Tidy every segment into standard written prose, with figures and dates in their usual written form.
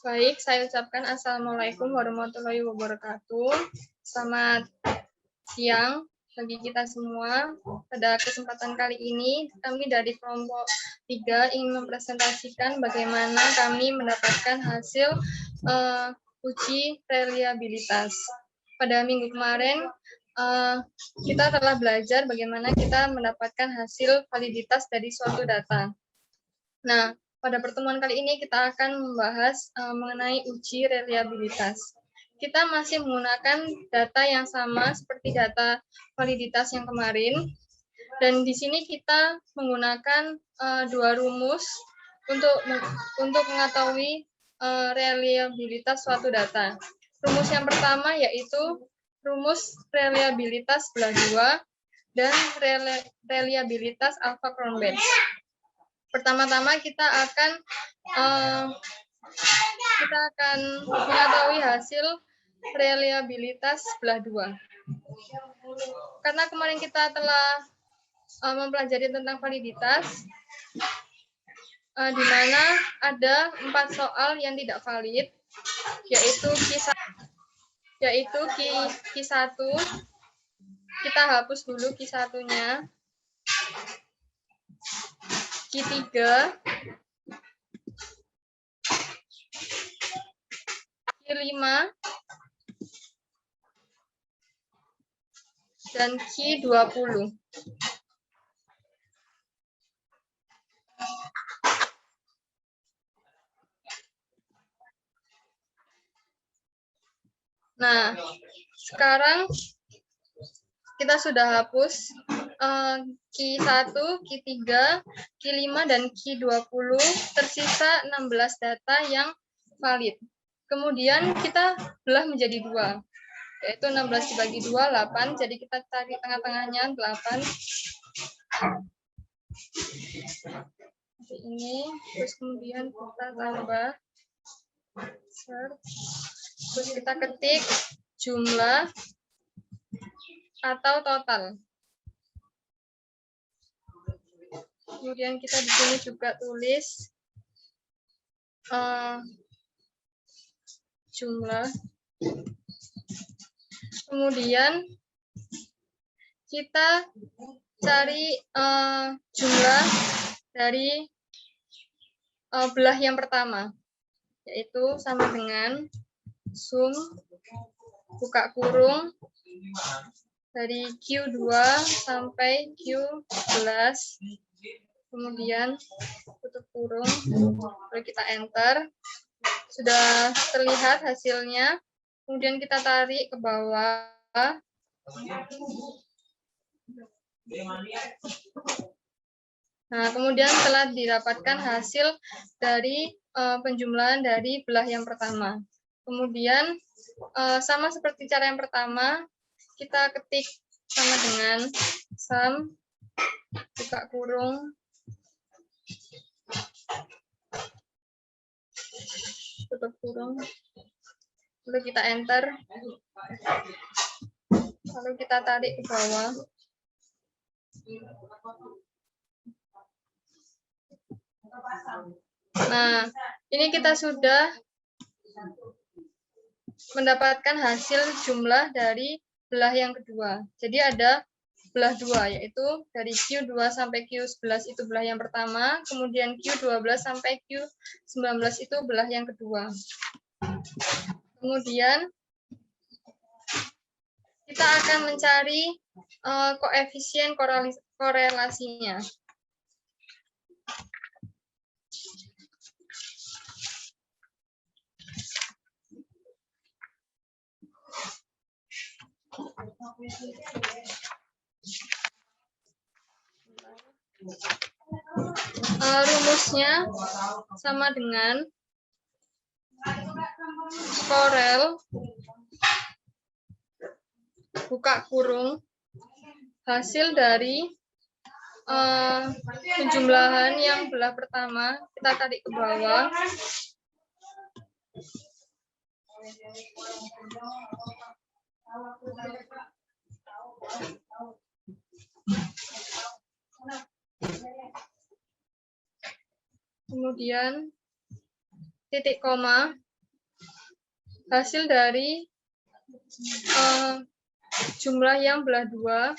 Baik, saya ucapkan Assalamualaikum warahmatullahi wabarakatuh. Selamat siang bagi kita semua. Pada kesempatan kali ini, kami dari kelompok 3 ingin mempresentasikan bagaimana kami mendapatkan hasil uji reliabilitas. Pada minggu kemarin, kita telah belajar bagaimana kita mendapatkan hasil validitas dari suatu data. Nah, pada pertemuan kali ini kita akan membahas mengenai uji reliabilitas. Kita masih menggunakan data yang sama seperti data validitas yang kemarin, dan di sini kita menggunakan dua rumus untuk mengetahui reliabilitas suatu data. Rumus yang pertama yaitu rumus reliabilitas belah 2 dan reliabilitas alpha Cronbach. Pertama-tama kita akan mengetahui hasil reliabilitas belah 2. Karena kemarin kita telah mempelajari tentang validitas, di mana ada 4 soal yang tidak valid, yaitu Q1. Kita hapus dulu Q1-nya. Q3, Q5, dan Q20. Nah, sekarang kita sudah hapus Q1, Q3, Q5, dan Q20, tersisa 16 data yang valid. Kemudian kita belah menjadi 2, yaitu 16 dibagi 2, 8, jadi kita cari tengah-tengahnya, 8. Ini, terus kemudian kita tambah, terus kita ketik jumlah atau total. Kemudian kita di sini juga tulis jumlah. Kemudian kita cari jumlah dari belah yang pertama, yaitu sama dengan sum buka kurung dari Q2 sampai Q11, kemudian tutup kurung, lalu kita enter. Sudah terlihat hasilnya, kemudian kita tarik ke bawah. Nah, kemudian setelah didapatkan hasil dari penjumlahan dari belah yang pertama. Kemudian sama seperti cara yang pertama, kita ketik sama dengan sum buka kurung tutup kurung, lalu kita enter, lalu kita tarik ke bawah. Nah, ini kita sudah mendapatkan hasil jumlah dari belah yang kedua. Jadi ada belah 2, yaitu dari Q2 sampai Q11 itu belah yang pertama, kemudian Q12 sampai Q19 itu belah yang kedua. Kemudian kita akan mencari koefisien korelasinya. Rumusnya sama dengan korel buka kurung hasil dari penjumlahan yang belah pertama, kita tarik ke bawah. Kemudian titik koma, hasil dari jumlah yang belah 2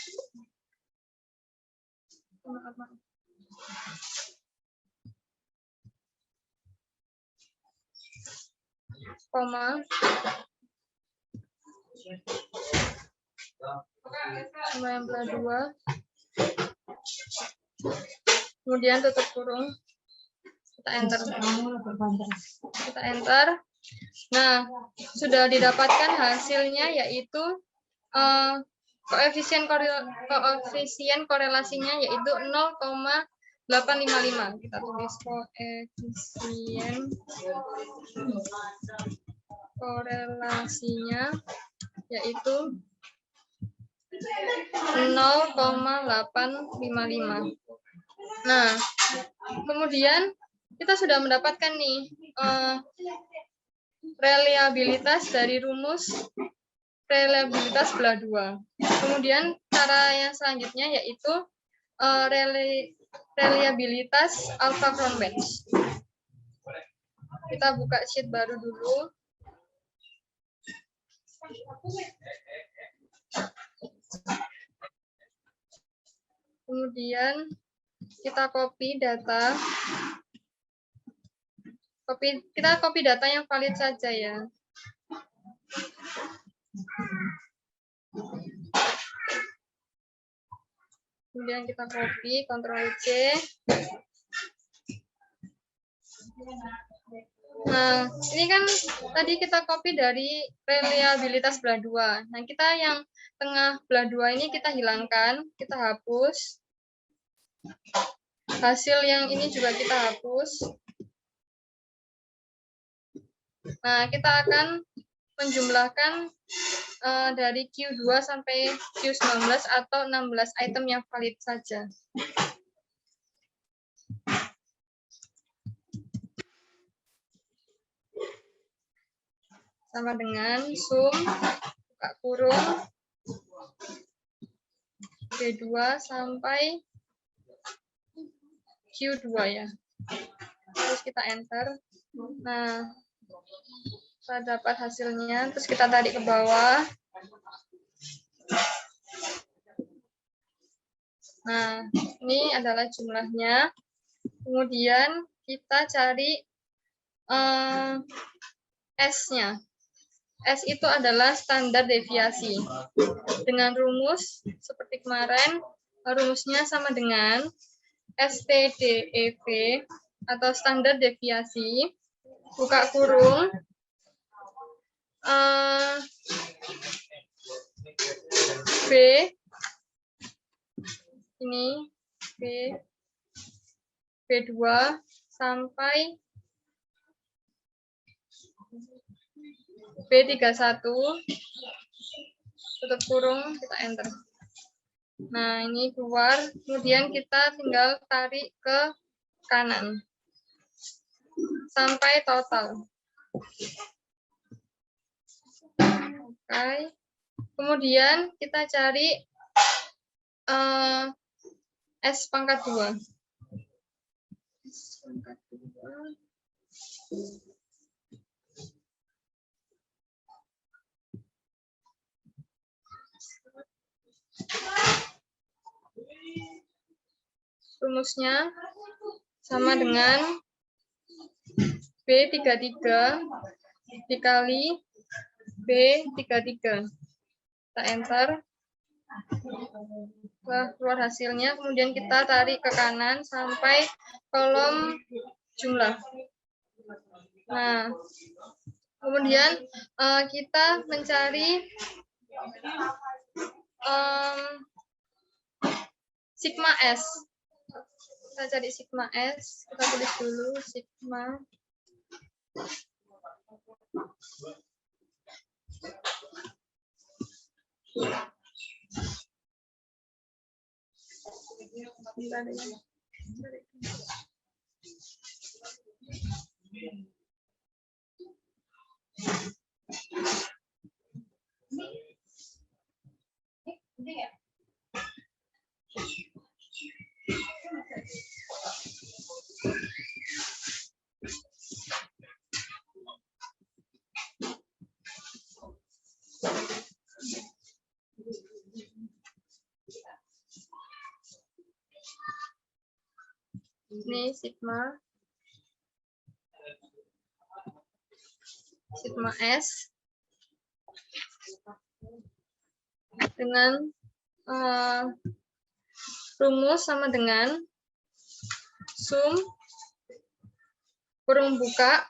koma jumlah yang belah 2 kemudian tutup kurung, kita enter. Nah, sudah didapatkan hasilnya, yaitu koefisien korelasinya yaitu 0,855. Kita tulis koefisien korelasinya yaitu 0,855. Nah, kemudian kita sudah mendapatkan nih reliabilitas dari rumus reliabilitas belah 2. Kemudian cara yang selanjutnya yaitu reliabilitas alpha front bench. Kita buka sheet baru dulu. Kemudian kita copy data. Kita copy data yang valid saja ya. Kemudian kita copy, Ctrl C. Nah, ini kan tadi kita copy dari reliabilitas belah 2. Nah, kita yang tengah belah 2 ini kita hilangkan, kita hapus. Hasil yang ini juga kita hapus. Nah, kita akan menjumlahkan dari Q2 sampai Q19 atau 16 item yang valid saja. Sama dengan sum, buka kurung, B2 sampai Q2 ya. Terus kita enter. Nah, kita dapat hasilnya, terus kita tarik ke bawah. Nah, ini adalah jumlahnya. Kemudian kita cari S-nya. S itu adalah standar deviasi. Dengan rumus seperti kemarin, rumusnya sama dengan STDEV atau standar deviasi, buka kurung, B, ini B2 sampai B31, tutup kurung, kita enter. Nah, ini keluar, kemudian kita tinggal tarik ke kanan sampai total. Oke. Kemudian kita cari S pangkat 2. S pangkat 2. Rumusnya sama dengan B33 dikali B33. Kita enter. Keluar hasilnya, kemudian kita tarik ke kanan sampai kolom jumlah. Nah, kemudian kita mencari sigma S. Kita cari sigma S, kita tulis dulu sigma. Ini sigma S dengan rumus sama dengan sum kurung buka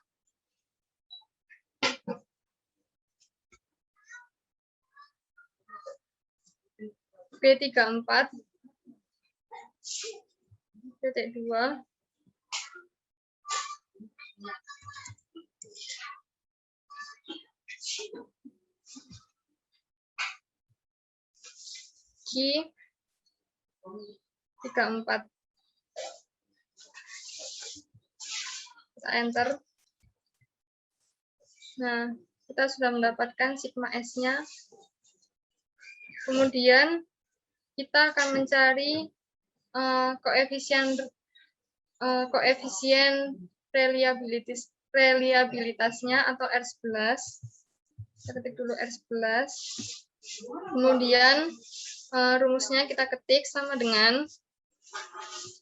B34 titik 2 Q 34. Kita enter. Nah, kita sudah mendapatkan sigma S-nya. Kemudian kita akan mencari koefisien reliabilitasnya atau R11. Kita ketik dulu R11. Kemudian rumusnya kita ketik sama dengan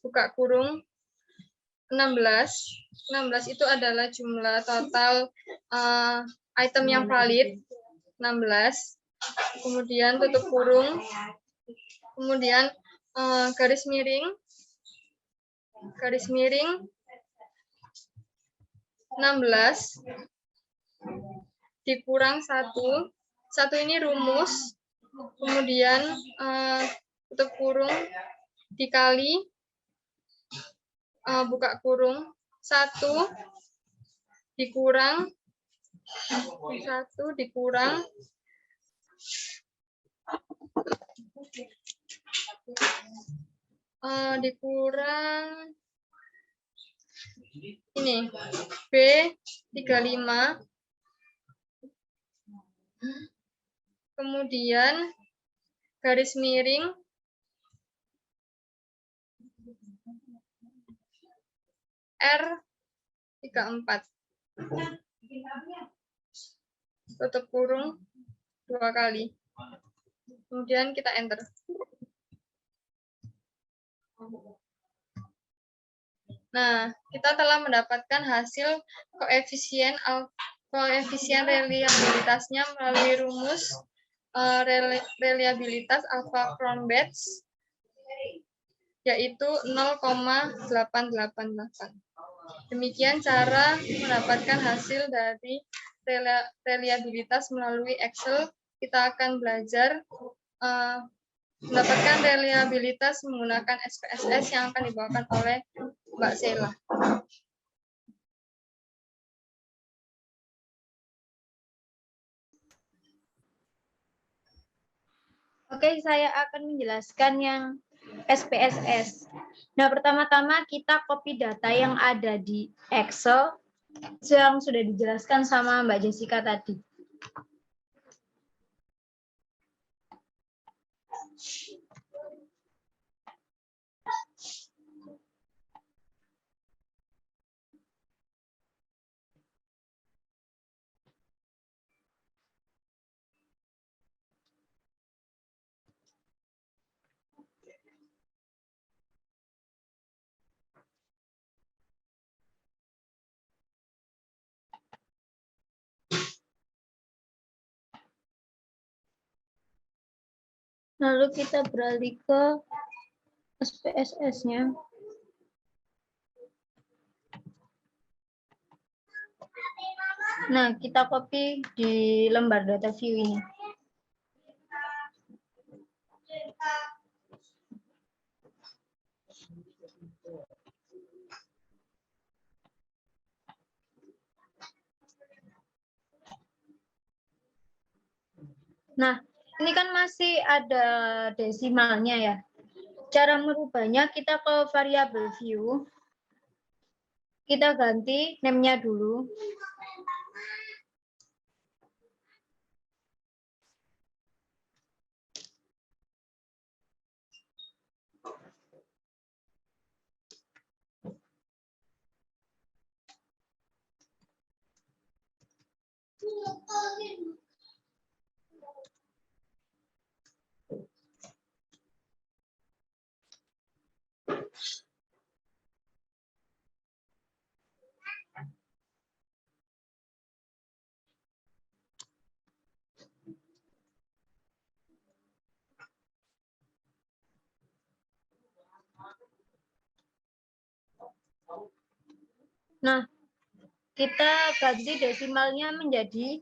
buka kurung 16. 16 itu adalah jumlah total item yang valid 16. Kemudian tutup kurung. Kemudian garis miring 16 dikurang 1. 1 ini rumus. Kemudian tutup kurung dikali buka kurung 1 dikurang 1 dikurang ini B35, kemudian garis miring R34, tutup kurung 2 kali, kemudian kita enter. Nah, kita telah mendapatkan hasil koefisien reliabilitasnya melalui rumus reliabilitas alpha Cronbach's, yaitu 0,888. Demikian cara mendapatkan hasil dari reliabilitas melalui Excel. Kita akan belajar mendapatkan reliabilitas menggunakan SPSS yang akan dibawakan oleh Mbak Sheila. Oke, saya akan menjelaskan yang SPSS. Nah, pertama-tama kita copy data yang ada di Excel yang sudah dijelaskan sama Mbak Jessica tadi. Lalu kita beralih ke SPSS-nya. Nah, kita copy di lembar data view ini. Nah, ini kan masih ada desimalnya ya. Cara merubahnya kita ke variabel view. Kita ganti name-nya dulu. Nah, kita ganti desimalnya menjadi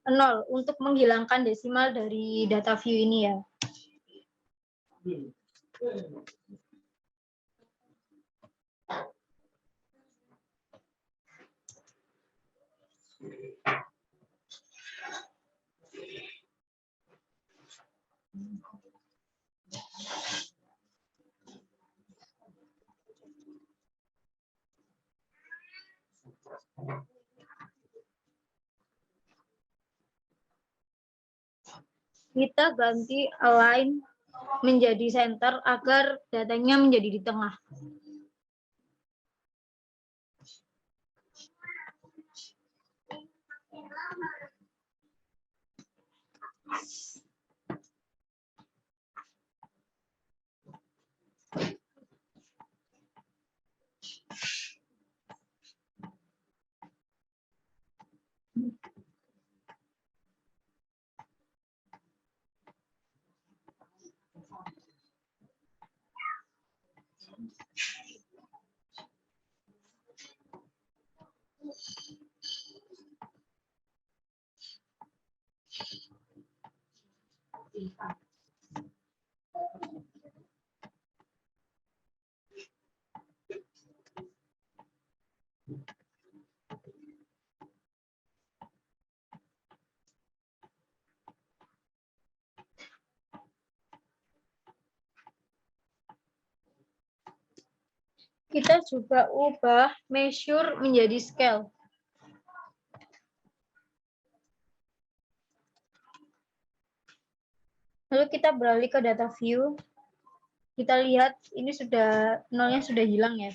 0 untuk menghilangkan desimal dari data view ini ya. Kita ganti align menjadi center agar datanya menjadi di tengah. Kita juga ubah measure menjadi scale. Lalu kita beralih ke data view. Kita lihat ini sudah nolnya sudah hilang ya.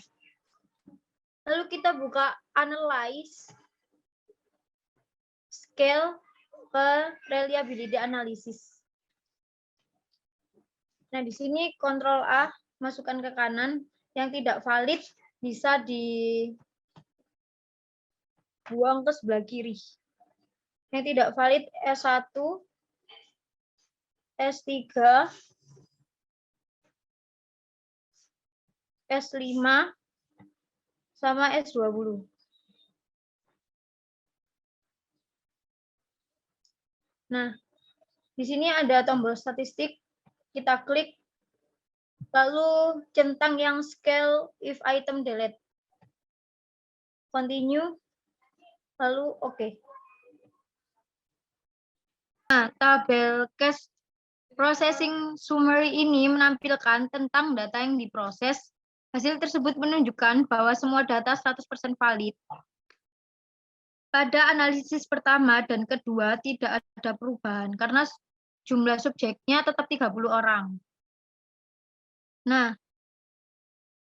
Lalu kita buka analyze scale ke reliability analysis. Nah, di sini Ctrl A masukkan ke kanan, yang tidak valid bisa dibuang ke sebelah kiri. Yang tidak valid S1, S3, S5, sama S20. Nah, di sini ada tombol statistik, kita klik, lalu centang yang scale if item delete. Continue, lalu oke. Nah, tabel cache processing summary ini menampilkan tentang data yang diproses. Hasil tersebut menunjukkan bahwa semua data 100% valid. Pada analisis pertama dan kedua tidak ada perubahan karena jumlah subjeknya tetap 30 orang. Nah,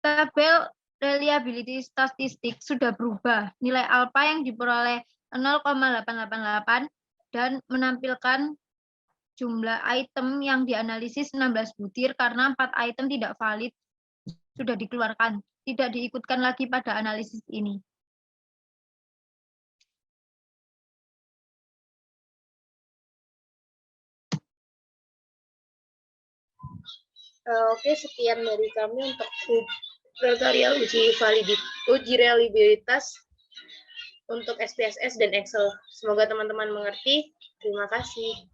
tabel reliability statistik sudah berubah. Nilai alpha yang diperoleh 0,888 dan menampilkan jumlah item yang dianalisis 16 butir karena 4 item tidak valid sudah dikeluarkan, tidak diikutkan lagi pada analisis ini. Oke, sekian dari kami untuk tutorial uji reliabilitas untuk SPSS dan Excel. Semoga teman-teman mengerti. Terima kasih.